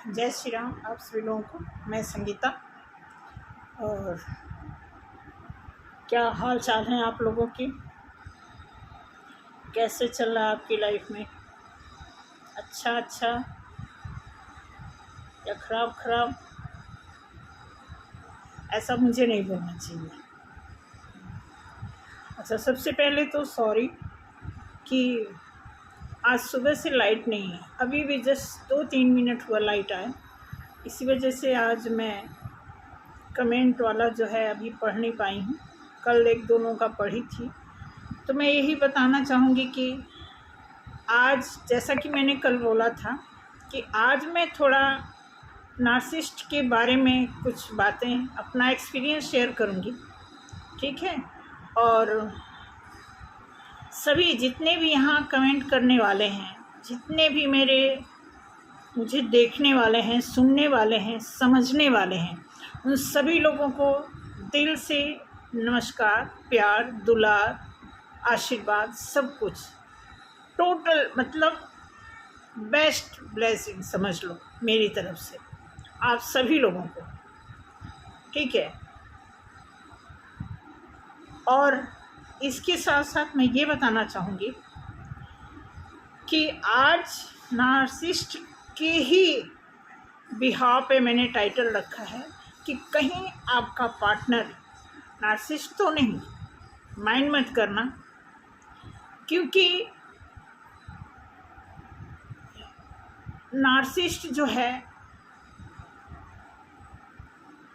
जय श्री राम आप सभी लोगों को। मैं संगीता। और क्या हाल चाल हैं आप लोगों की? कैसे चल रहा है आपकी लाइफ में? अच्छा या खराब? ऐसा मुझे नहीं बोलना चाहिए। अच्छा, सबसे पहले तो सॉरी कि आज सुबह से लाइट नहीं है। अभी भी जस्ट 2-3 मिनट हुआ लाइट आए। इसी वजह से आज मैं कमेंट वाला जो है अभी पढ़ नहीं पाई हूँ। कल एक दोनों का पढ़ी थी। तो मैं यही बताना चाहूँगी कि आज, जैसा कि मैंने कल बोला था, कि आज मैं थोड़ा नार्सिसिस्ट के बारे में कुछ बातें, अपना एक्सपीरियंस शेयर करूँगी। ठीक है? और सभी जितने भी यहाँ कमेंट करने वाले हैं, जितने भी मुझे देखने वाले हैं, सुनने वाले हैं, समझने वाले हैं, उन सभी लोगों को दिल से नमस्कार, प्यार, दुलार, आशीर्वाद, सब कुछ टोटल, मतलब बेस्ट ब्लेसिंग समझ लो मेरी तरफ से आप सभी लोगों को। ठीक है? और इसके साथ साथ मैं ये बताना चाहूँगी कि आज नार्सिसिस्ट के ही बिहाव पे मैंने टाइटल रखा है कि कहीं आपका पार्टनर नार्सिसिस्ट तो नहीं, माइंड मत करना, क्योंकि नार्सिसिस्ट जो है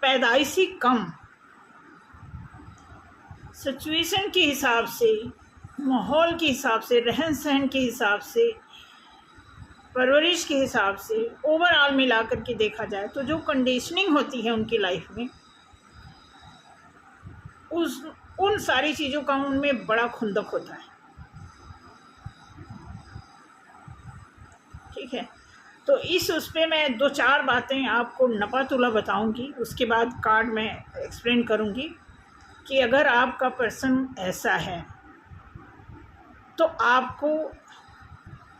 पैदाइशी कम, सिचुएशन के हिसाब से, माहौल के हिसाब से, रहन सहन के हिसाब से, परवरिश के हिसाब से, ओवरऑल मिला करके देखा जाए तो जो कंडीशनिंग होती है उनकी लाइफ में, उन सारी चीज़ों का उनमें बड़ा खुंदक होता है। ठीक है? तो उस पर मैं 2-4 बातें आपको नपातुला बताऊंगी। उसके बाद कार्ड में एक्सप्लेन करूंगी कि अगर आपका पर्सन ऐसा है तो आपको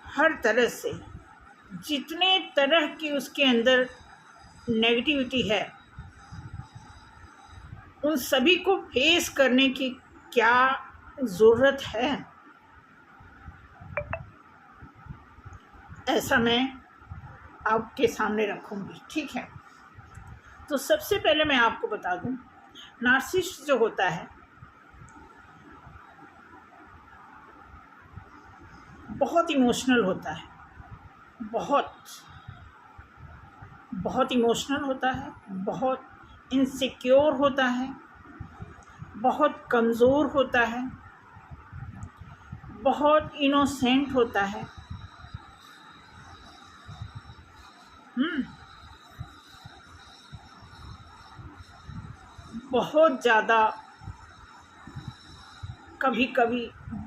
हर तरह से, जितने तरह की उसके अंदर नेगेटिविटी है, उन सभी को फेस करने की क्या ज़रूरत है, ऐसा मैं आपके सामने रखूंगी। ठीक है? तो सबसे पहले मैं आपको बता दूं, नार्सिसिस्ट जो होता है बहुत इमोशनल होता है, बहुत इमोशनल होता है, बहुत इनसिक्योर होता है, बहुत कमज़ोर होता है, बहुत इनोसेंट होता है। बहुत ज़्यादा कभी कभी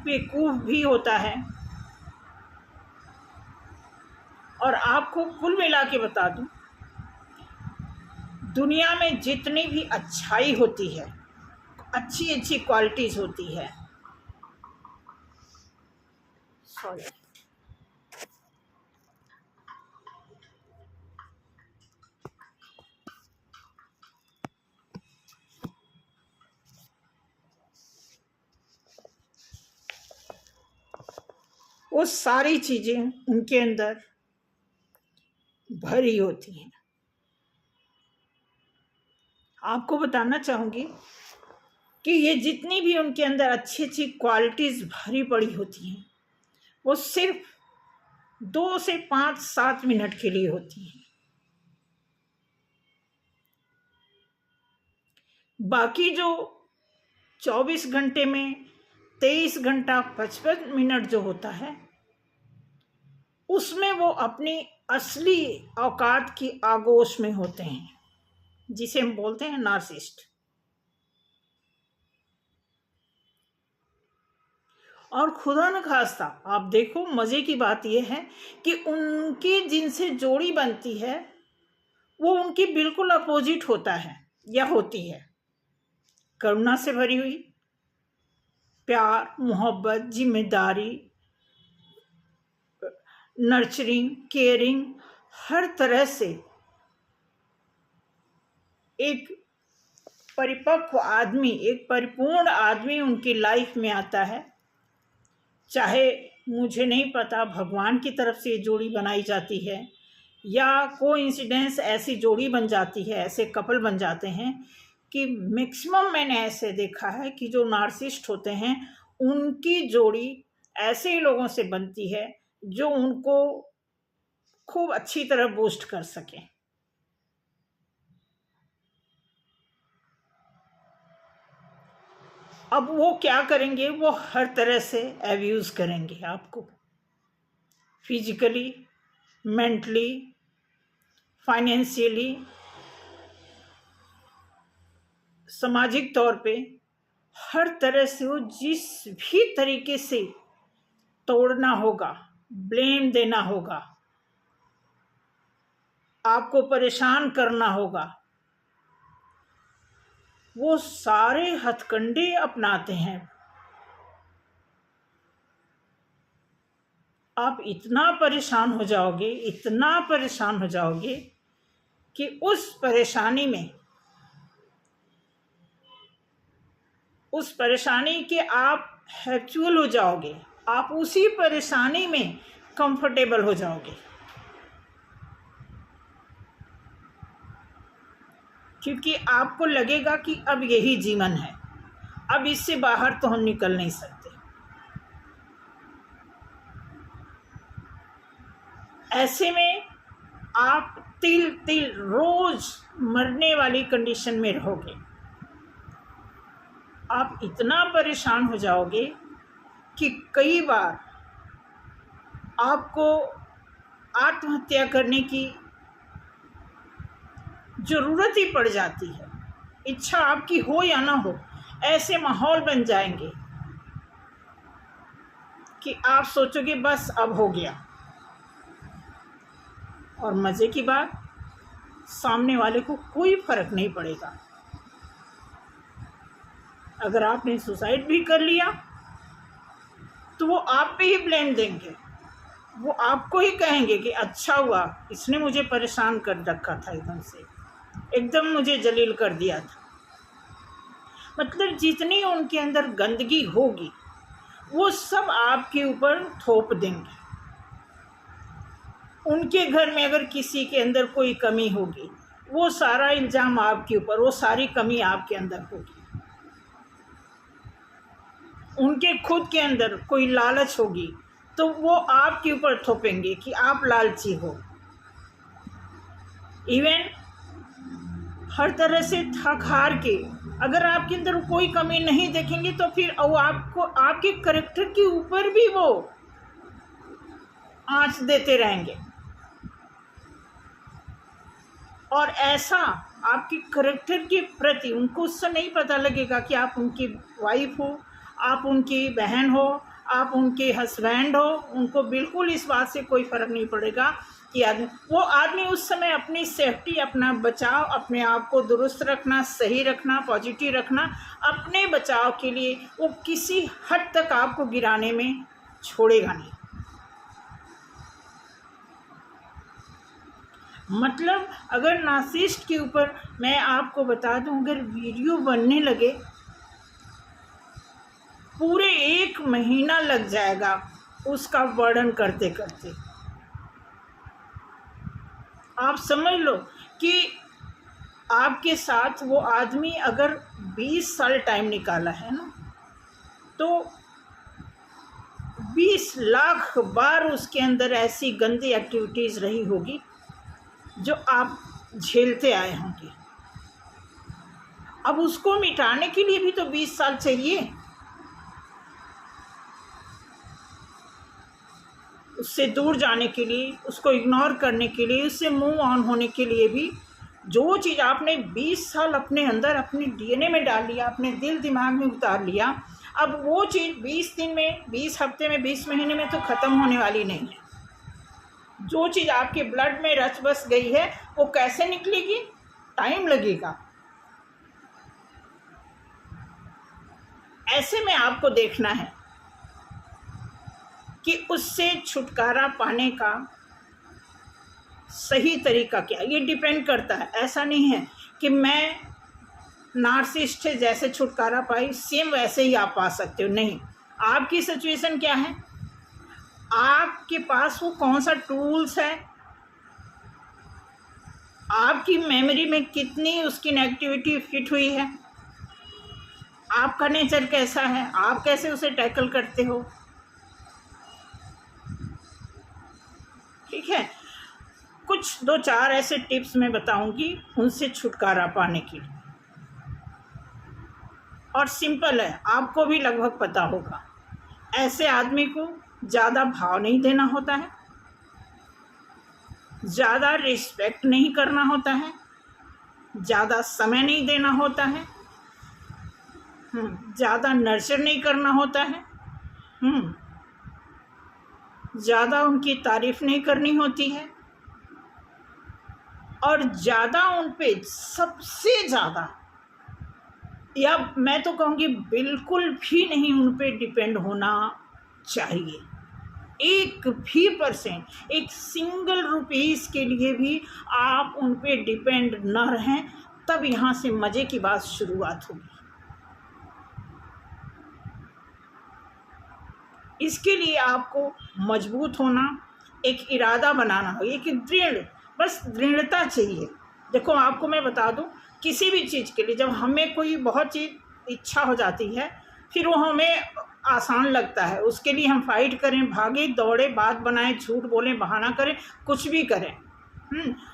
बेवकूफ़ भी होता है। और आपको कुल मिला के बता दूं, दुनिया में जितनी भी अच्छाई होती है, अच्छी क्वालिटीज़ होती है, सॉरी, वो सारी चीज़ें उनके अंदर भरी होती हैं। आपको बताना चाहूँगी कि ये जितनी भी उनके अंदर अच्छी क्वालिटीज़ भरी पड़ी होती हैं, वो सिर्फ 2 से 5-7 मिनट के लिए होती हैं। बाकी जो 24 घंटे में 23 घंटा 55 मिनट जो होता है, उसमें वो अपनी असली औकात की आगोश में होते हैं, जिसे हम बोलते हैं नार्सिसिस्ट। और खुदा न खास्ता आप देखो, मज़े की बात यह है कि उनकी जिनसे जोड़ी बनती है वो उनकी बिल्कुल अपोजिट होता है या होती है। करुणा से भरी हुई, प्यार, मोहब्बत, जिम्मेदारी, नर्चरिंग, केयरिंग, हर तरह से एक परिपक्व आदमी, एक परिपूर्ण आदमी उनकी लाइफ में आता है। चाहे मुझे नहीं पता भगवान की तरफ से ये जोड़ी बनाई जाती है या कोइंसिडेंस ऐसी जोड़ी बन जाती है, ऐसे कपल बन जाते हैं कि मैक्सिमम मैंने ऐसे देखा है कि जो नार्सिसिस्ट होते हैं उनकी जोड़ी ऐसे ही लोगों से बनती है जो उनको खूब अच्छी तरह बूस्ट कर सकें। अब वो क्या करेंगे, वो हर तरह से एब्यूज करेंगे आपको, फिजिकली, मेंटली, फाइनेंशियली, सामाजिक तौर पे, हर तरह से वो जिस भी तरीके से तोड़ना होगा, ब्लेम देना होगा, आपको परेशान करना होगा, वो सारे हथकंडे अपनाते हैं। आप इतना परेशान हो जाओगे, इतना परेशान हो जाओगे कि उस परेशानी के आप हैबिचुअल हो जाओगे, आप उसी परेशानी में कंफर्टेबल हो जाओगे, क्योंकि आपको लगेगा कि अब यही जीवन है, अब इससे बाहर तो हम निकल नहीं सकते। ऐसे में आप तिल तिल रोज मरने वाली कंडीशन में रहोगे। आप इतना परेशान हो जाओगे कि कई बार आपको आत्महत्या करने की ज़रूरत ही पड़ जाती है, इच्छा आपकी हो या ना हो। ऐसे माहौल बन जाएंगे कि आप सोचोगे बस अब हो गया। और मज़े की बात, सामने वाले को कोई फर्क नहीं पड़ेगा। अगर आपने सुसाइड भी कर लिया तो वो आप पे ही ब्लेम देंगे, वो आपको ही कहेंगे कि अच्छा हुआ इसने मुझे परेशान कर रखा था, एकदम मुझे जलील कर दिया था। मतलब जितनी उनके अंदर गंदगी होगी वो सब आपके ऊपर थोप देंगे। उनके घर में अगर किसी के अंदर कोई कमी होगी वो सारा इल्ज़ाम आपके ऊपर, वो सारी कमी आपके अंदर होगी। उनके खुद के अंदर कोई लालच होगी तो वो आपके ऊपर थोपेंगे कि आप लालची हो। इवन हर तरह से थक हार के अगर आपके अंदर कोई कमी नहीं देखेंगे तो फिर वो आपको आपके कैरेक्टर के ऊपर भी वो आंच देते रहेंगे। और ऐसा आपके कैरेक्टर के प्रति उनको उससे नहीं पता लगेगा कि आप उनकी वाइफ हो, आप उनकी बहन हो, आप उनके हस्बैंड हो। उनको बिल्कुल इस बात से कोई फ़र्क नहीं पड़ेगा कि वो आदमी उस समय अपनी सेफ्टी, अपना बचाव, अपने आप को दुरुस्त रखना, सही रखना, पॉजिटिव रखना, अपने बचाव के लिए वो किसी हद तक आपको गिराने में छोड़ेगा नहीं। मतलब अगर नार्सिसिस्ट के ऊपर मैं आपको बता दूं, अगर वीडियो बनने लगे पूरे 1 महीना लग जाएगा उसका वर्णन करते करते। आप समझ लो कि आपके साथ वो आदमी अगर 20 साल टाइम निकाला है ना, तो 20 लाख बार उसके अंदर ऐसी गंदी एक्टिविटीज़ रही होगी जो आप झेलते आए होंगे। अब उसको मिटाने के लिए भी तो 20 साल चाहिए, उससे दूर जाने के लिए, उसको इग्नोर करने के लिए, उससे मूव ऑन होने के लिए भी जो चीज़ आपने 20 साल अपने अंदर अपने डीएनए में डाल लिया, अपने दिल दिमाग में उतार लिया, अब वो चीज़ 20 दिन में, 20 हफ्ते में, 20 महीने में तो ख़त्म होने वाली नहीं है। जो चीज़ आपके ब्लड में रच बस गई है वो कैसे निकलेगी, टाइम लगेगा। ऐसे में आपको देखना है कि उससे छुटकारा पाने का सही तरीका क्या। ये डिपेंड करता है, ऐसा नहीं है कि मैं नार्सिसिस्ट से जैसे छुटकारा पाई सेम वैसे ही आप पा सकते हो। नहीं, आपकी सिचुएशन क्या है, आपके पास वो कौन सा टूल्स है, आपकी मेमोरी में कितनी उसकी नेगेटिविटी फिट हुई है, आपका नेचर कैसा है, आप कैसे उसे टैकल करते हो। ठीक है, कुछ 2-4 ऐसे टिप्स मैं बताऊंगी उनसे छुटकारा पाने के लिए, और सिंपल है, आपको भी लगभग पता होगा। ऐसे आदमी को ज़्यादा भाव नहीं देना होता है, ज़्यादा रिस्पेक्ट नहीं करना होता है, ज़्यादा समय नहीं देना होता है, ज़्यादा नर्चर नहीं करना होता है, ज़्यादा उनकी तारीफ नहीं करनी होती है, और ज़्यादा उन पे सबसे ज़्यादा, या मैं तो कहूँगी बिल्कुल भी नहीं उन पे डिपेंड होना चाहिए। 1% एक सिंगल रुपीस के लिए भी आप उन पे डिपेंड न रहें, तब यहाँ से मज़े की बात शुरुआत होगी। इसके लिए आपको मजबूत होना, एक इरादा बनाना हो, एक दृढ़, बस दृढ़ता चाहिए। देखो, आपको मैं बता दूं, किसी भी चीज़ के लिए जब हमें कोई बहुत चीज़ इच्छा हो जाती है, फिर वो हमें आसान लगता है, उसके लिए हम फाइट करें, भागे दौड़े, बात बनाएं, झूठ बोलें, बहाना करें, कुछ भी करें,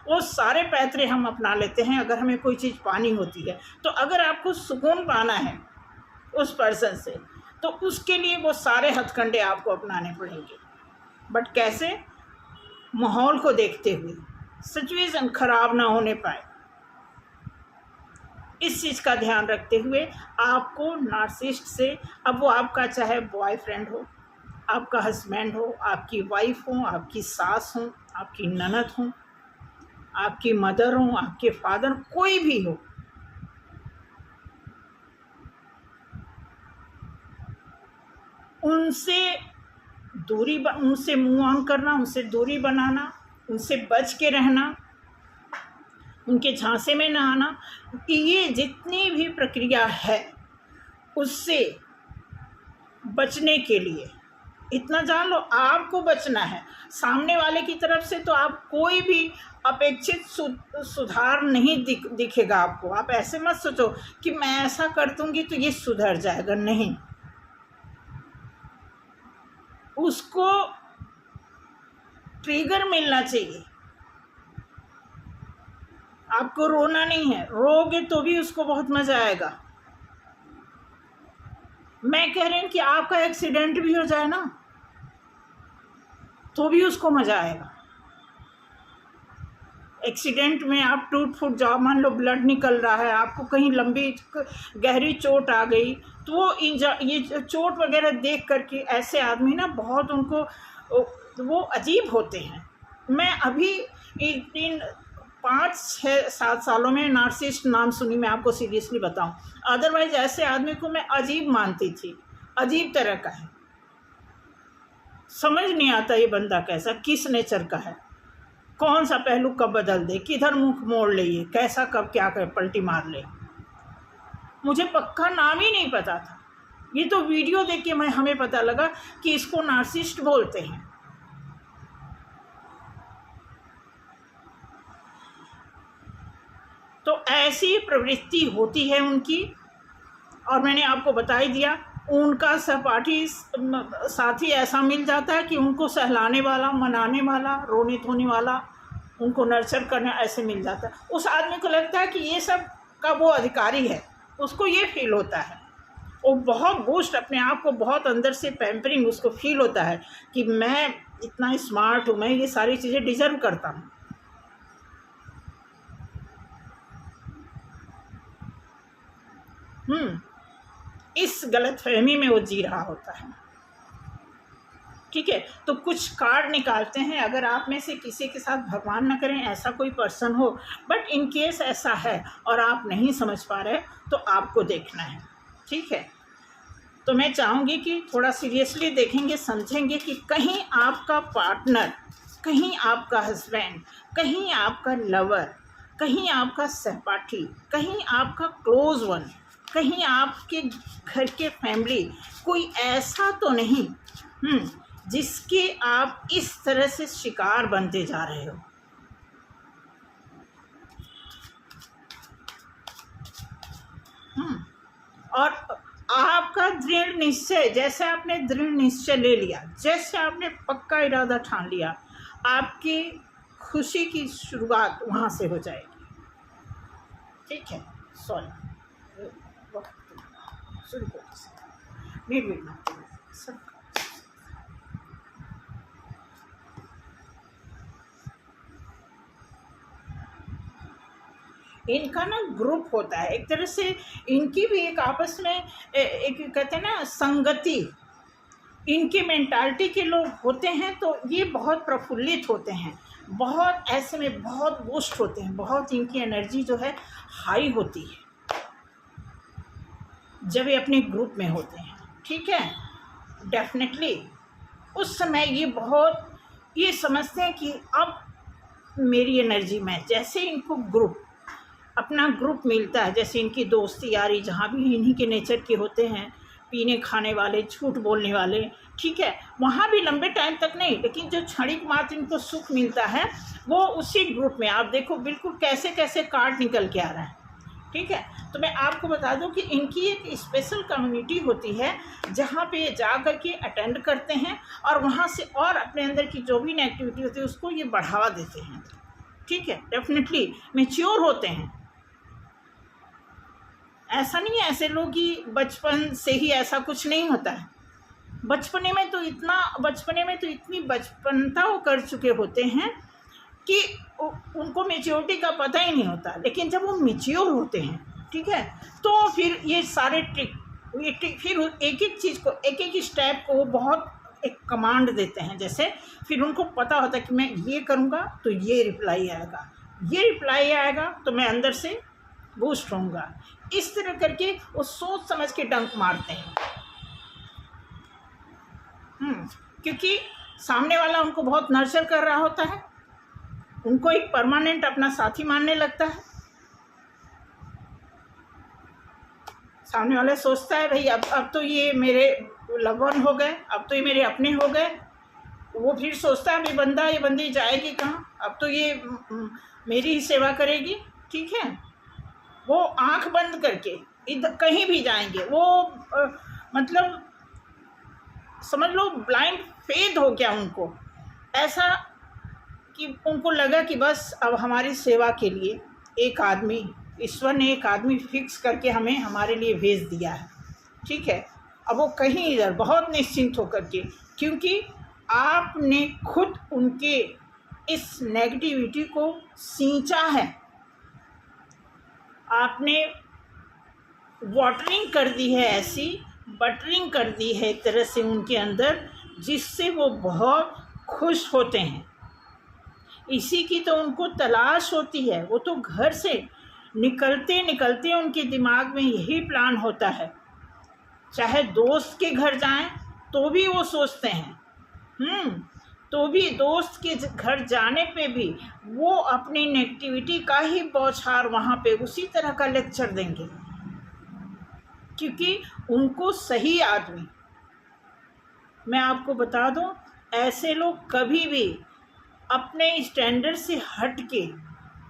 वो सारे पैतरे हम अपना लेते हैं अगर हमें कोई चीज़ पानी होती है। तो अगर आपको सुकून पाना है उस पर्सन से, तो उसके लिए वो सारे हथकंडे आपको अपनाने पड़ेंगे। बट कैसे? माहौल को देखते हुए, सिचुएशन खराब ना होने पाए, इस चीज़ का ध्यान रखते हुए आपको नार्सिसिस्ट से, अब वो आपका चाहे बॉयफ्रेंड हो, आपका हस्बैंड हो, आपकी वाइफ हो, आपकी सास हो, आपकी ननद हो, आपकी मदर हो, आपके फादर, कोई भी हो, उनसे उनसे मूव ऑन करना, उनसे दूरी बनाना, उनसे बच के रहना, उनके झांसे में ना आना, ये जितनी भी प्रक्रिया है उससे बचने के लिए इतना जान लो, आपको बचना है। सामने वाले की तरफ से तो आप कोई भी अपेक्षित सुधार नहीं दिखेगा आपको। आप ऐसे मत सोचो कि मैं ऐसा कर दूंगी तो ये सुधर जाएगा, नहीं। उसको ट्रिगर मिलना चाहिए। आपको रोना नहीं है, रोगे तो भी उसको बहुत मज़ा आएगा। मैं कह रही हूँ कि आपका एक्सीडेंट भी हो जाए ना, तो भी उसको मज़ा आएगा। एक्सीडेंट में आप टूट फूट जाओ, मान लो ब्लड निकल रहा है, आपको कहीं लंबी गहरी चोट आ गई, तो वो ये चोट वगैरह देख करके ऐसे आदमी ना बहुत उनको वो अजीब होते हैं। मैं अभी 5-6-7 सालों में नार्सिसिस्ट नाम सुनी, मैं आपको सीरियसली बताऊं। अदरवाइज ऐसे आदमी को मैं अजीब मानती थी, अजीब तरह का है, समझ नहीं आता ये बंदा कैसा, किस नेचर का है, कौन सा पहलू कब बदल दे, किधर मुख मोड़ ले, ये कैसा कब क्या कर पलटी मार ले। मुझे पक्का नाम ही नहीं पता था, ये तो वीडियो देख के हमें पता लगा कि इसको नार्सिसिस्ट बोलते हैं। तो ऐसी प्रवृत्ति होती है उनकी, और मैंने आपको बता ही दिया, उनका सहपाठी साथी ऐसा मिल जाता है कि उनको सहलाने वाला, मनाने वाला, रोने धोने वाला, उनको नर्चर करने ऐसे मिल जाता है। उस आदमी को लगता है कि ये सब का वो अधिकारी है, उसको ये फील होता है, वो बहुत बूस्ट, अपने आप को बहुत अंदर से पैम्परिंग उसको फील होता है कि मैं इतना स्मार्ट हूँ, मैं ये सारी चीज़ें डिजर्व करता हूँ। इस गलतफहमी में वो जी रहा होता है। ठीक है, तो कुछ कार्ड निकालते हैं। अगर आप में से किसी के साथ, भगवान न करें ऐसा कोई पर्सन हो, बट इन केस ऐसा है और आप नहीं समझ पा रहे, तो आपको देखना है। ठीक है, तो मैं चाहूँगी कि थोड़ा सीरियसली देखेंगे, समझेंगे कि कहीं आपका पार्टनर, कहीं आपका हस्बैंड, कहीं आपका लवर कहीं आपका सहपाठी, कहीं आपका क्लोज वन, कहीं आपके घर के फैमिली, कोई ऐसा तो नहीं जिसके आप इस तरह से शिकार बनते जा रहे हो। और आपका दृढ़ निश्चय, जैसे आपने दृढ़ निश्चय ले लिया, जैसे आपने पक्का इरादा ठान लिया, आपकी खुशी की शुरुआत वहाँ से हो जाएगी। ठीक है, सॉरी, शुरू करो, वेट सब। इनका ना ग्रुप होता है एक तरह से, इनकी भी एक आपस में एक कहते हैं ना संगति, इनकी मेंटालिटी के लोग होते हैं तो ये बहुत प्रफुल्लित होते हैं, बहुत ऐसे में बहुत बूस्ट होते हैं, बहुत इनकी एनर्जी जो है हाई होती है जब ये अपने ग्रुप में होते हैं। ठीक है, डेफिनेटली उस समय ये समझते हैं कि अब मेरी एनर्जी में, जैसे इनको अपना ग्रुप मिलता है, जैसे इनकी दोस्ती यारी जहाँ भी इन्हीं के नेचर के होते हैं, पीने खाने वाले, झूठ बोलने वाले, ठीक है, वहाँ भी लंबे टाइम तक नहीं, लेकिन जो क्षणिक मात्र इनको सुख मिलता है वो उसी ग्रुप में। आप देखो बिल्कुल कैसे कैसे कार्ड निकल के आ रहा है। ठीक है, तो मैं आपको बता दूं कि इनकी एक स्पेशल कम्युनिटी होती है जहाँ पे ये जा कर के अटेंड करते हैं और वहाँ से और अपने अंदर की जो भी नेगेटिविटी होती है उसको ये बढ़ावा देते हैं। ठीक है, डेफिनेटली मैच्योर होते हैं। ऐसा नहीं है ऐसे लोग कि बचपन से ही ऐसा कुछ नहीं होता है, बचपने में तो इतनी बचपनता वो कर चुके होते हैं कि उनको मैच्योरिटी का पता ही नहीं होता, लेकिन जब वो मैच्योर होते हैं, ठीक है, तो फिर ये सारे ट्रिक फिर एक एक चीज़ को, एक एक स्टेप को वो बहुत एक कमांड देते हैं। जैसे फिर उनको पता होता है कि मैं ये करूँगा तो ये रिप्लाई आएगा, तो मैं अंदर से बूस्ट होऊंगा। इस तरह करके वो सोच समझ के डंक मारते हैं। क्योंकि सामने वाला उनको बहुत नर्चर कर रहा होता है, उनको एक परमानेंट अपना साथी मानने लगता है। सामने वाला सोचता है भाई अब तो ये मेरे लवन हो गए, अब तो ये मेरे अपने हो गए। वो फिर सोचता है ये बंदी जाएगी कहाँ, अब तो ये मेरी ही सेवा करेगी। ठीक है, वो आंख बंद करके इधर कहीं भी जाएंगे, वो मतलब समझ लो ब्लाइंड फेथ हो गया उनको, ऐसा कि उनको लगा कि बस अब हमारी सेवा के लिए ईश्वर ने एक आदमी फिक्स करके हमें हमारे लिए भेज दिया है। ठीक है, अब वो कहीं इधर बहुत निश्चिंत होकर के, क्योंकि आपने खुद उनके इस नेगेटिविटी को सींचा है, आपने वाटरिंग कर दी है, ऐसी बटरिंग कर दी है एक तरह से उनके अंदर, जिससे वो बहुत खुश होते हैं। इसी की तो उनको तलाश होती है। वो तो घर से निकलते निकलते उनके दिमाग में यही प्लान होता है, चाहे दोस्त के घर जाएं तो भी वो सोचते हैं, तो भी दोस्त के घर जाने पे भी वो अपनी नेगेटिविटी का ही बौछार वहाँ पे उसी तरह का लेक्चर देंगे, क्योंकि उनको सही आदमी, मैं आपको बता दूं, ऐसे लोग कभी भी अपने स्टैंडर्ड से हट के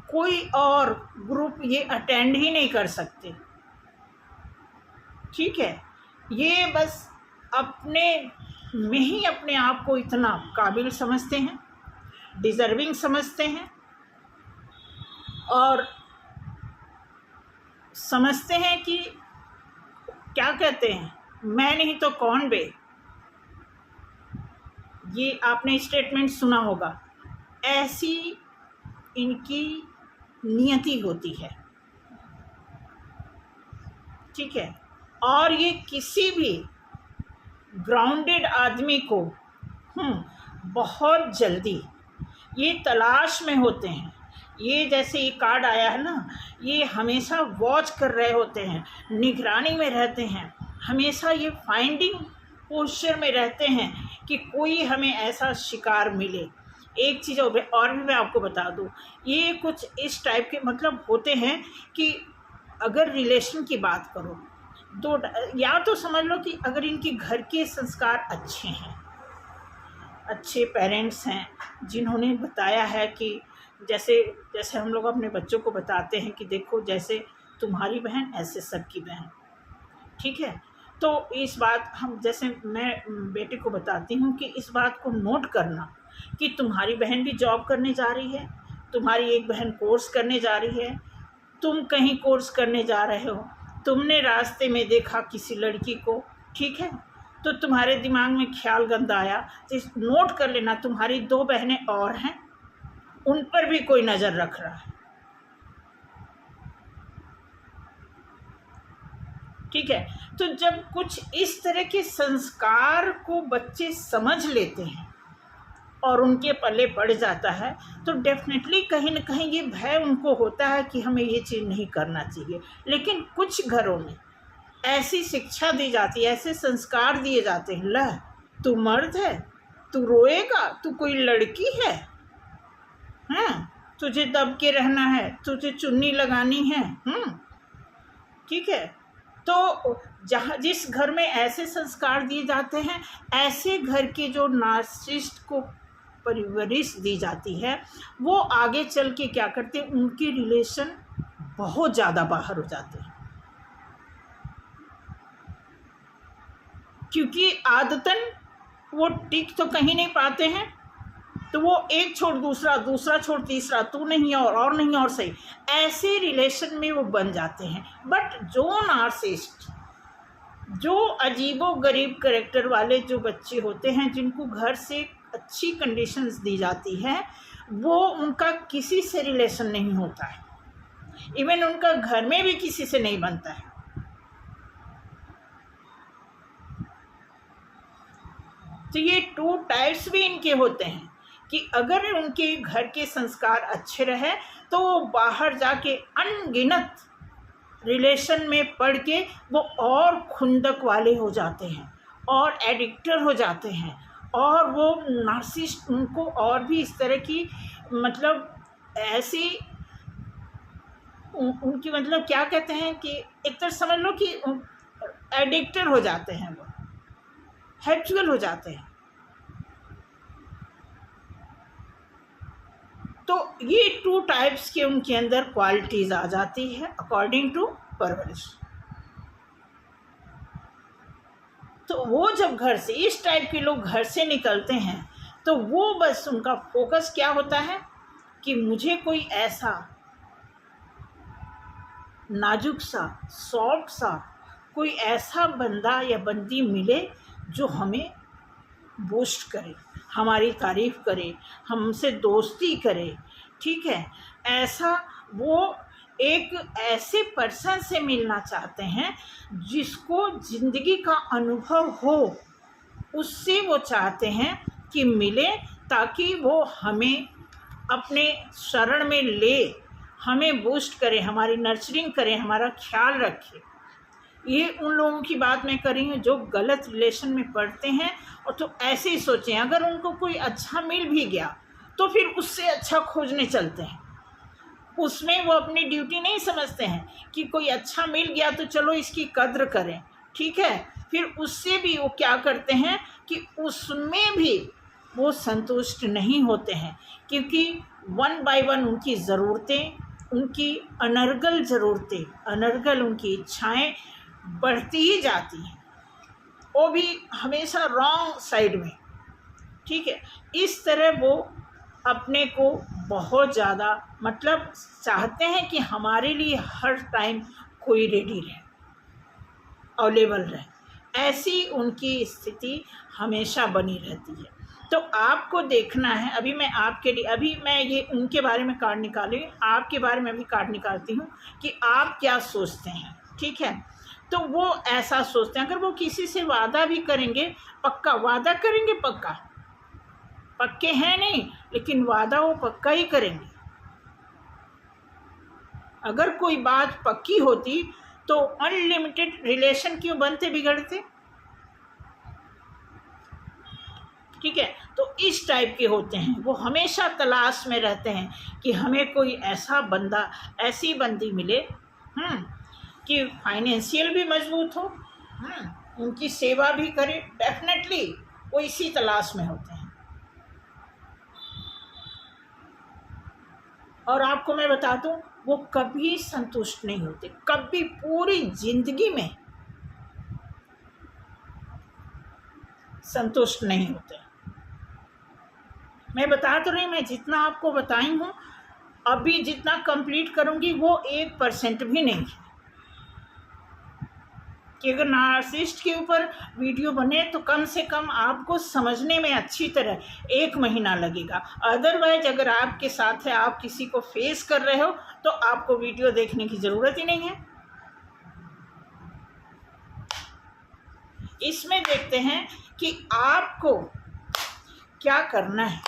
कोई और ग्रुप ये अटेंड ही नहीं कर सकते। ठीक है, ये बस अपने में ही अपने आप को इतना काबिल समझते हैं, डिज़र्विंग समझते हैं, और समझते हैं कि क्या कहते हैं, मैं नहीं तो कौन बे। ये आपने स्टेटमेंट सुना होगा। ऐसी इनकी नियति होती है। ठीक है, और ये किसी भी ग्राउंडेड आदमी को बहुत जल्दी ये तलाश में होते हैं। ये जैसे ये कार्ड आया है ना, ये हमेशा वॉच कर रहे होते हैं, निगरानी में रहते हैं, हमेशा ये फाइंडिंग पोस्चर में रहते हैं कि कोई हमें ऐसा शिकार मिले। एक चीज़ और भी मैं आपको बता दूँ, ये कुछ इस टाइप के मतलब होते हैं कि अगर रिलेशन की बात करो तो या तो समझ लो कि अगर इनके घर के संस्कार अच्छे हैं, अच्छे पेरेंट्स हैं जिन्होंने बताया है कि जैसे जैसे हम लोग अपने बच्चों को बताते हैं कि देखो जैसे तुम्हारी बहन ऐसे सबकी बहन, ठीक है। तो इस बात हम जैसे मैं बेटे को बताती हूँ कि इस बात को नोट करना कि तुम्हारी बहन भी जॉब करने जा रही है, तुम्हारी एक बहन कोर्स करने जा रही है, तुम कहीं कोर्स करने जा रहे हो, तुमने रास्ते में देखा किसी लड़की को, ठीक है, तो तुम्हारे दिमाग में ख्याल गंदा आया, तो नोट कर लेना तुम्हारी 2 बहनें और हैं, उन पर भी कोई नज़र रख रहा है, ठीक है। तो जब कुछ इस तरह के संस्कार को बच्चे समझ लेते हैं और उनके पल्ले पड़ जाता है तो डेफिनेटली कहीं न कहीं ये भय उनको होता है कि हमें ये चीज़ नहीं करना चाहिए। लेकिन कुछ घरों में ऐसी शिक्षा दी जाती है, ऐसे संस्कार दिए जाते हैं, ल तू मर्द है, तू रोएगा, तू कोई लड़की है, तुझे दब के रहना है, तुझे चुन्नी लगानी है, ठीक है। तो जहाँ जिस घर में ऐसे संस्कार दिए जाते हैं, ऐसे घर के जो नार्सिसिस्ट को परवरिश दी जाती है, वो आगे चल के क्या करते हैं, उनके रिलेशन बहुत ज़्यादा बाहर हो जाते हैं, क्योंकि आदतन वो टिक तो कहीं नहीं पाते हैं, तो वो एक छोड़ दूसरा, दूसरा छोड़ तीसरा, तू नहीं और नहीं और सही, ऐसे रिलेशन में वो बन जाते हैं। बट जो नार्सिसिस्ट, जो अजीबो गरीब कैरेक्टर वाले जो बच्चे होते हैं जिनको घर से अच्छी कंडीशंस दी जाती है, वो उनका किसी से रिलेशन नहीं होता है, इवन उनका घर में भी किसी से नहीं बनता है। तो ये 2 टाइप्स भी इनके होते हैं कि अगर उनके घर के संस्कार अच्छे रहे तो वो बाहर जाके अनगिनत रिलेशन में पड़ के वो और खुंदक वाले हो जाते हैं और एडिक्टर हो जाते हैं, और वो नार्सिसिस्ट उनको और भी इस तरह की मतलब ऐसी उनकी मतलब क्या कहते हैं कि एक तरह समझ लो कि एडिक्टर हो जाते हैं, वो हैबिचुअल हो जाते हैं। तो ये 2 टाइप्स के उनके अंदर क्वालिटीज़ आ जाती है अकॉर्डिंग टू परवरिश। तो वो जब घर से इस टाइप के लोग घर से निकलते हैं तो वो बस उनका फोकस क्या होता है कि मुझे कोई ऐसा नाजुक सा, सॉफ्ट सा, कोई ऐसा बंदा या बंदी मिले जो हमें बूस्ट करे, हमारी तारीफ़ करे, हमसे दोस्ती करे, ठीक है। ऐसा वो एक ऐसे पर्सन से मिलना चाहते हैं जिसको ज़िंदगी का अनुभव हो, उससे वो चाहते हैं कि मिले, ताकि वो हमें अपने शरण में ले, हमें बूस्ट करे, हमारी नर्चरिंग करे, हमारा ख्याल रखे। ये उन लोगों की बात मैं कर रही हूँ जो गलत रिलेशन में पड़ते हैं, और तो ऐसे ही सोचें अगर उनको कोई अच्छा मिल भी गया तो फिर उससे अच्छा खोजने चलते हैं, उसमें वो अपनी ड्यूटी नहीं समझते हैं कि कोई अच्छा मिल गया तो चलो इसकी कद्र करें, ठीक है। फिर उससे भी वो क्या करते हैं कि उसमें भी वो संतुष्ट नहीं होते हैं, क्योंकि 1 बाय 1 उनकी ज़रूरतें, उनकी अनर्गल ज़रूरतें, अनर्गल उनकी इच्छाएं बढ़ती ही जाती हैं, वो भी हमेशा रॉन्ग साइड में, ठीक है। इस तरह वो अपने को बहुत ज़्यादा मतलब चाहते हैं कि हमारे लिए हर टाइम कोई रेडी रहे, अवेलेबल रहे, ऐसी उनकी स्थिति हमेशा बनी रहती है। तो आपको देखना है, अभी मैं आपके लिए, अभी मैं ये उनके बारे में कार्ड निकाली, आपके बारे में भी कार्ड निकालती हूँ कि आप क्या सोचते हैं, ठीक है। तो वो ऐसा सोचते हैं, अगर वो किसी से वादा भी करेंगे, पक्का वादा करेंगे, पक्के हैं नहीं, लेकिन वादा वो पक्का ही करेंगे। अगर कोई बात पक्की होती तो अनलिमिटेड रिलेशन क्यों बनते बिगड़ते, ठीक है। तो इस टाइप के होते हैं, वो हमेशा तलाश में रहते हैं कि हमें कोई ऐसा बंदा, ऐसी बंदी मिले कि फाइनेंशियल भी मजबूत हो, उनकी सेवा भी करे। डेफिनेटली वो इसी तलाश में होते हैं। और आपको मैं बता दूं, वो कभी संतुष्ट नहीं होते, कभी पूरी जिंदगी में संतुष्ट नहीं होते। मैं बता तो रही, मैं जितना आपको बताई हूँ, अभी जितना कंप्लीट करूँगी वो 1% भी नहीं है। कि अगर नार्सिसिस्ट के ऊपर वीडियो बने तो कम से कम आपको समझने में अच्छी तरह 1 महीना लगेगा। अदरवाइज अगर आपके साथ है, आप किसी को फेस कर रहे हो, तो आपको वीडियो देखने की ज़रूरत ही नहीं है। इसमें देखते हैं कि आपको क्या करना है।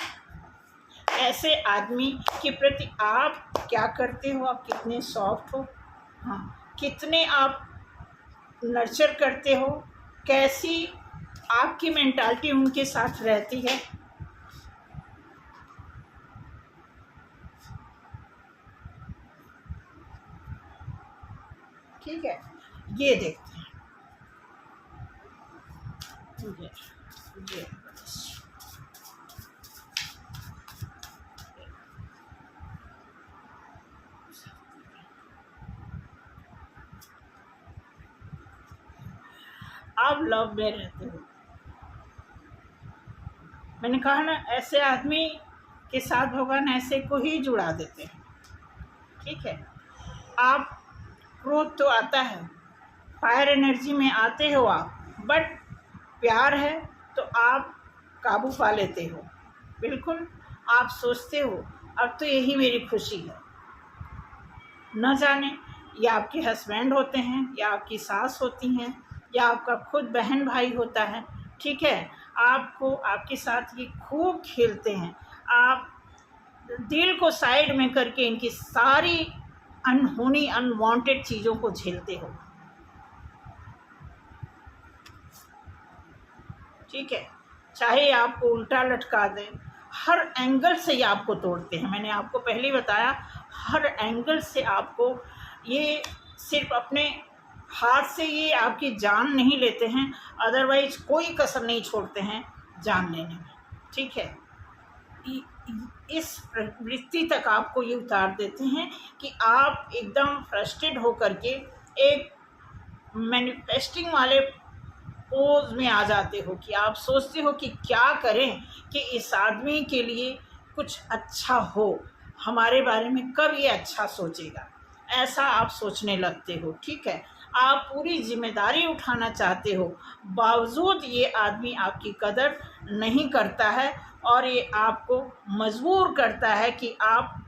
ऐसे आदमी के प्रति आप क्या करते हो, आप कितने सॉफ्ट हो, कितने आप नर्चर करते हो, कैसी आपकी मेंटालिटी उनके साथ रहती है। ठीक है, ये देखते हैं। ये आप लव में रहते हो। मैंने कहा ना, ऐसे आदमी के साथ भगवान ऐसे को ही जुड़ा देते हैं। ठीक है, आप क्रोध तो आता है, फायर एनर्जी में आते हो आप, बट प्यार है तो आप काबू पा लेते हो। बिल्कुल आप सोचते हो अब तो यही मेरी खुशी है। न जाने ये आपके हस्बैंड होते हैं, या आपकी सास होती हैं, या आपका खुद बहन भाई होता है। ठीक है, आपको आपके साथ ये खूब खेलते हैं। आप दिल को साइड में करके इनकी सारी अनहोनी अनवांटेड चीज़ों को झेलते हो। ठीक है, चाहे आपको उल्टा लटका दें, हर एंगल से ये आपको तोड़ते हैं। मैंने आपको पहले ही बताया, हर एंगल से आपको, ये सिर्फ अपने हाथ से ये आपकी जान नहीं लेते हैं, अदरवाइज कोई कसर नहीं छोड़ते हैं जान लेने में। ठीक है, इस प्रवृत्ति तक आपको ये उतार देते हैं कि आप एकदम फ्रस्ट्रेट होकर के एक मैनिफेस्टिंग वाले पोज में आ जाते हो कि आप सोचते हो कि क्या करें कि इस आदमी के लिए कुछ अच्छा हो, हमारे बारे में कब ये अच्छा सोचेगा, ऐसा आप सोचने लगते हो। ठीक है, आप पूरी जिम्मेदारी उठाना चाहते हो, बावजूद ये आदमी आपकी कदर नहीं करता है और ये आपको मजबूर करता है कि आप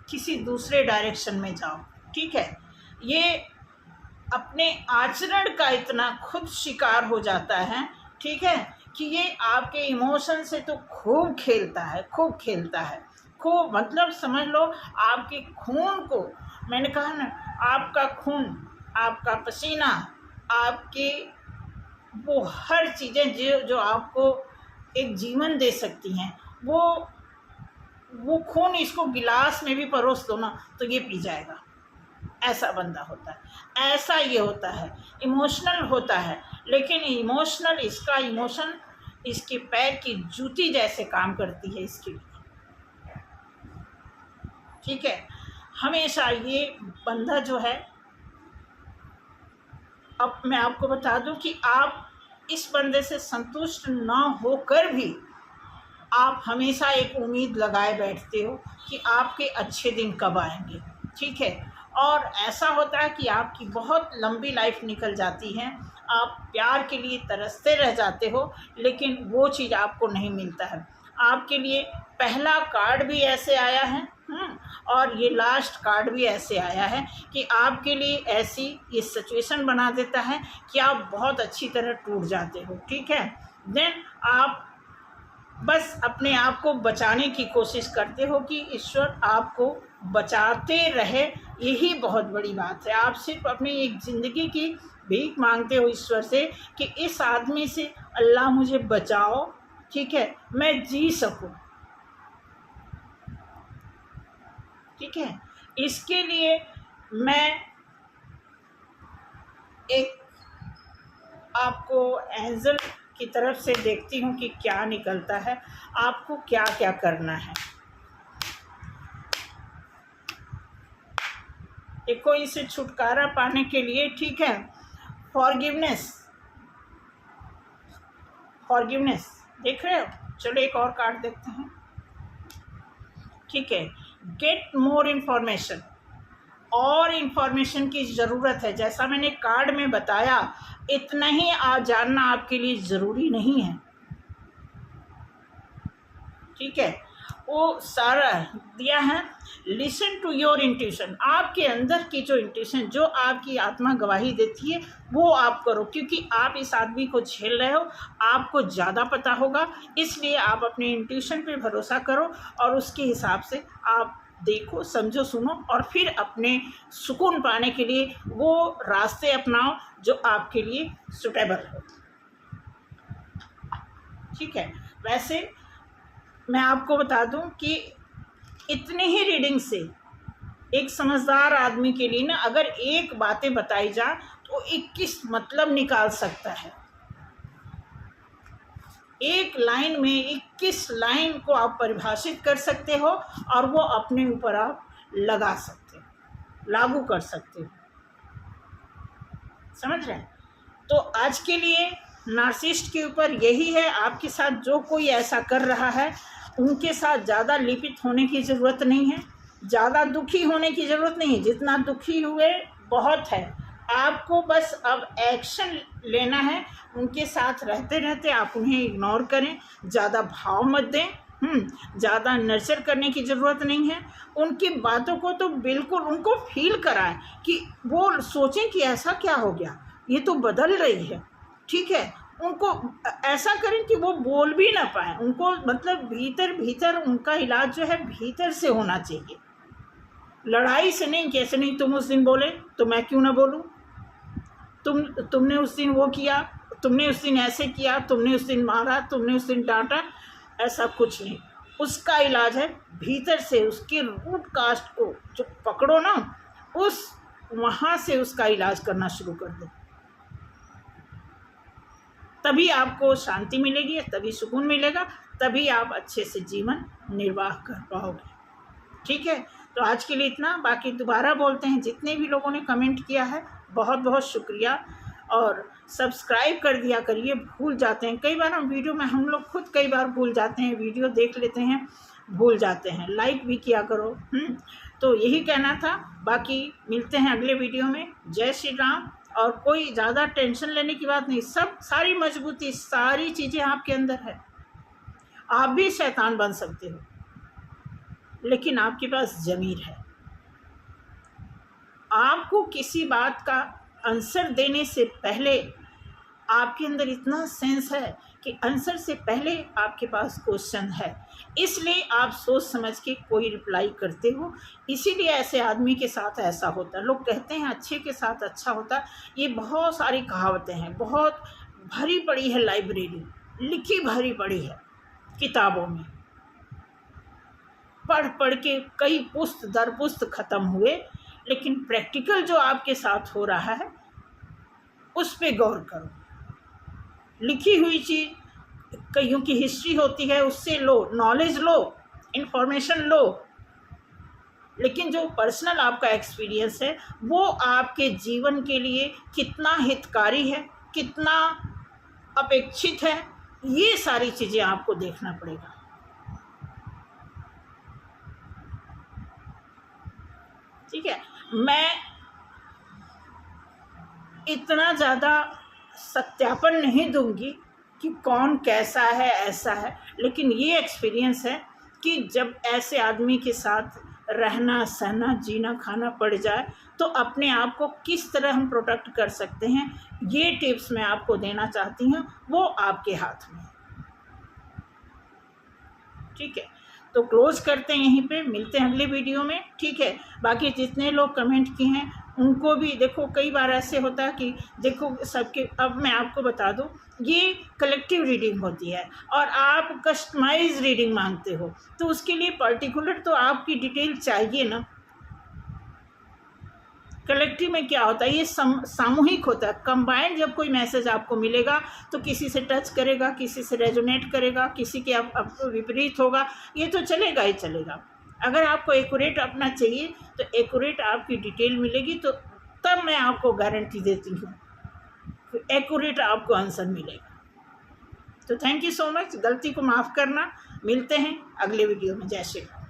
किसी दूसरे डायरेक्शन में जाओ। ठीक है, ये अपने आचरण का इतना खुद शिकार हो जाता है, ठीक है, कि ये आपके इमोशन से तो खूब खेलता है, खूब खेलता है, खूब, मतलब समझ लो आपके खून को, मैंने कहा ना, आपका खून, आपका पसीना, आपके वो हर चीज़ें जो आपको एक जीवन दे सकती हैं, वो खून इसको गिलास में भी परोस दो ना तो ये पी जाएगा। ऐसा बंदा होता है, ऐसा ये होता है, इमोशनल होता है। लेकिन इमोशनल, इसका इमोशन इसके पैर की जूती जैसे काम करती है इसके लिए। ठीक है, हमेशा ये बंदा जो है, अब मैं आपको बता दूं कि आप इस बंदे से संतुष्ट ना होकर भी आप हमेशा एक उम्मीद लगाए बैठते हो कि आपके अच्छे दिन कब आएंगे। ठीक है, और ऐसा होता है कि आपकी बहुत लंबी लाइफ निकल जाती है, आप प्यार के लिए तरसते रह जाते हो, लेकिन वो चीज़ आपको नहीं मिलता है। आपके लिए पहला कार्ड भी ऐसे आया है और ये लास्ट कार्ड भी ऐसे आया है कि आपके लिए ऐसी ये सिचुएशन बना देता है कि आप बहुत अच्छी तरह टूट जाते हो। ठीक है, देन आप बस अपने आप को बचाने की कोशिश करते हो कि ईश्वर आपको बचाते रहे, यही बहुत बड़ी बात है। आप सिर्फ अपनी एक ज़िंदगी की भीख मांगते हो ईश्वर से कि इस आदमी से अल्लाह मुझे बचाओ। ठीक है, मैं जी सकूं। ठीक है, इसके लिए मैं एक आपको एंजल की तरफ से देखती हूँ कि क्या निकलता है, आपको क्या क्या करना है। देखो, इसे छुटकारा पाने के लिए, ठीक है, फॉरगिवनेस, फॉरगिवनेस देख रहे हो। चलो एक और कार्ड देखते हैं। ठीक है, गेट मोर इन्फॉर्मेशन, और इन्फॉर्मेशन की ज़रूरत है। जैसा मैंने कार्ड में बताया, इतना ही जानना आपके लिए ज़रूरी नहीं है। ठीक है, वो सारा दिया है। लिसन टू योर इंट्यूशन, आपके अंदर की जो इंट्यूशन, जो आपकी आत्मा गवाही देती है, वो आप करो, क्योंकि आप इस आदमी को झेल रहे हो, आपको ज़्यादा पता होगा, इसलिए आप अपने इंट्यूशन पे भरोसा करो और उसके हिसाब से आप देखो, समझो, सुनो, और फिर अपने सुकून पाने के लिए वो रास्ते अपनाओ जो आपके लिए सुटेबल हो। ठीक है, वैसे मैं आपको बता दूं कि इतनी ही रीडिंग से एक समझदार आदमी के लिए ना, अगर एक बातें बताई जा तो 21 मतलब निकाल सकता है। एक लाइन में 21 लाइन को आप परिभाषित कर सकते हो और वो अपने ऊपर आप लगा सकते हो, लागू कर सकते हो। समझ रहे हैं? तो आज के लिए नार्सिसिस्ट के ऊपर यही है। आपके साथ जो कोई ऐसा कर रहा है, उनके साथ ज़्यादा लिपित होने की ज़रूरत नहीं है, ज़्यादा दुखी होने की ज़रूरत नहीं है। जितना दुखी हुए बहुत है, आपको बस अब एक्शन लेना है। उनके साथ रहते रहते आप उन्हें इग्नोर करें, ज़्यादा भाव मत दें, ज़्यादा नर्चर करने की ज़रूरत नहीं है। उनकी बातों को तो बिल्कुल उनको फील कराएं कि वो सोचें कि ऐसा क्या हो गया, ये तो बदल रही है। ठीक है, उनको ऐसा करें कि वो बोल भी ना पाए। उनको मतलब भीतर भीतर उनका इलाज जो है भीतर से होना चाहिए, लड़ाई से नहीं। कैसे नहीं, तुम उस दिन बोले तो मैं क्यों ना बोलूं, तुमने उस दिन वो किया, तुमने उस दिन ऐसे किया, तुमने उस दिन मारा, तुमने उस दिन डांटा, ऐसा कुछ नहीं। उसका इलाज है भीतर से, उसके रूट कास्ट को जो पकड़ो ना, उस वहाँ से उसका इलाज करना शुरू कर दो। तभी आपको शांति मिलेगी, तभी सुकून मिलेगा, तभी आप अच्छे से जीवन निर्वाह कर पाओगे। ठीक है, तो आज के लिए इतना। बाकी दोबारा बोलते हैं, जितने भी लोगों ने कमेंट किया है बहुत बहुत शुक्रिया, और सब्सक्राइब कर दिया करिए। भूल जाते हैं कई बार हम वीडियो में, हम लोग खुद कई बार भूल जाते हैं, वीडियो देख लेते हैं, भूल जाते हैं। लाइक भी किया करो। तो यही कहना था। बाकी मिलते हैं अगले वीडियो में। जय श्री राम। और कोई ज़्यादा टेंशन लेने की बात नहीं, सब सारी मजबूती, सारी चीज़ें आपके अंदर है। आप भी शैतान बन सकते हो, लेकिन आपके पास ज़मीर है। आपको किसी बात का आंसर देने से पहले आपके अंदर इतना सेंस है कि आंसर से पहले आपके पास क्वेश्चन है, इसलिए आप सोच समझ के कोई रिप्लाई करते हो। इसीलिए ऐसे आदमी के साथ ऐसा होता है। लोग कहते हैं अच्छे के साथ अच्छा होता है। ये बहुत सारी कहावतें हैं, बहुत भरी पड़ी है लाइब्रेरी, लिखी भरी पड़ी है किताबों में। पढ़ पढ़ के कई पुस्त दर पुस्त ख़त्म हुए, लेकिन प्रैक्टिकल जो आपके साथ हो रहा है उस पे गौर करो। लिखी हुई चीज़, कईयों की हिस्ट्री होती है, उससे लो, नॉलेज लो, इन्फॉर्मेशन लो, लेकिन जो पर्सनल आपका एक्सपीरियंस है वो आपके जीवन के लिए कितना हितकारी है, कितना अपेक्षित है, ये सारी चीज़ें आपको देखना पड़ेगा। ठीक है, मैं इतना ज़्यादा सत्यापन नहीं दूंगी कि कौन कैसा है, ऐसा है, लेकिन ये एक्सपीरियंस है कि जब ऐसे आदमी के साथ रहना, सहना, जीना, खाना पड़ जाए तो अपने आप को किस तरह हम प्रोटेक्ट कर सकते हैं, ये टिप्स मैं आपको देना चाहती हूँ। वो आपके हाथ में है। ठीक है, तो क्लोज करते हैं यहीं पे, मिलते हैं अगले वीडियो में। ठीक है, बाकी जितने लोग कमेंट किए हैं उनको भी देखो, कई बार ऐसे होता है कि देखो सबके, अब मैं आपको बता दूं, ये कलेक्टिव रीडिंग होती है और आप कस्टमाइज रीडिंग मांगते हो, तो उसके लिए पर्टिकुलर तो आपकी डिटेल चाहिए ना। कलेक्टिव में क्या होता है, ये सामूहिक होता है। कंबाइंड जब कोई मैसेज आपको मिलेगा तो किसी से टच करेगा, किसी से रेजोनेट करेगा, किसी के आपको विपरीत होगा, ये तो चलेगा ही चलेगा। अगर आपको एक्यूरेट अपना चाहिए तो एक्यूरेट आपकी डिटेल मिलेगी, तो तब मैं आपको गारंटी देती हूँ एक्यूरेट आपको आंसर मिलेगा। तो थैंक यू सो मच, गलती को माफ़ करना। मिलते हैं अगले वीडियो में। जय श्री राम।